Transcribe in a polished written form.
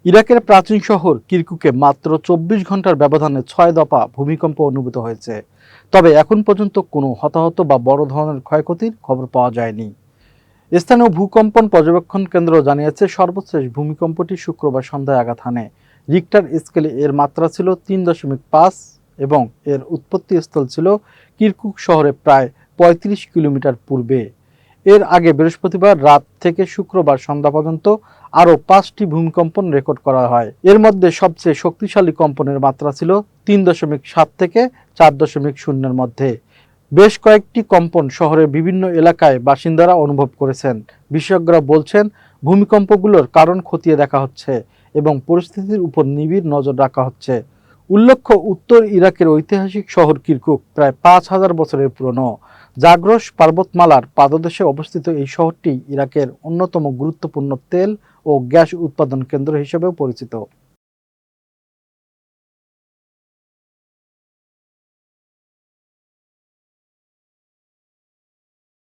ইরাকের প্রাচীন শহর কিরকুকে মাত্র ২৪ ঘন্টার ব্যবধানে ৬ দফা ভূমিকম্প অনুভূত হয়েছে। তবে এখন পর্যন্ত কোনো হতাহত বা বড় ধরনের ক্ষয়ক্ষতির খবর পাওয়া যায়নি। স্থানীয় ভূকম্পন পর্যবেক্ষণ কেন্দ্র জানিয়েছে সর্বশেষ ভূমিকম্পটি শুক্রবার সন্ধ্যায় আঘাত হানে। রিক্টার স্কেলে এর মাত্রা ছিল ৩.৫ এবং এর উৎপত্তিস্থল ছিল কিরকুক শহরে প্রায় ৩৫ কিলোমিটার পূর্বে। এর আগে বৃহস্পতিবার রাত থেকে শুক্রবার সন্ধ্যা পর্যন্ত আরও ৫টি ভূমিকম্পন রেকর্ড করা হয়। এর মধ্যে সবচেয়ে শক্তিশালী কম্পনের মাত্রা ছিল ৩.৭ থেকে ৪.০-এর মধ্যে। বেশ কয়েকটি কম্পন শহরের বিভিন্ন এলাকায় বাসিন্দারা অনুভব করেছেন। বিশেষজ্ঞরা বলছেন, ভূমিকম্পগুলোর কারণ খতিয়ে দেখা হচ্ছে এবং পরিস্থিতির উপর নিবিড় নজর রাখা হচ্ছে। উল্লেখ্য, উত্তর ইরাকের ঐতিহাসিক শহর কিরকুক প্রায় ৫,০০০ বছরের পুরনো। জাগ্রস পর্বতমালার পাদদেশে অবস্থিত এই শহরটি ইরাকের অন্যতম গুরুত্বপূর্ণ তেল ও গ্যাস উৎপাদন কেন্দ্র হিসেবেও পরিচিত।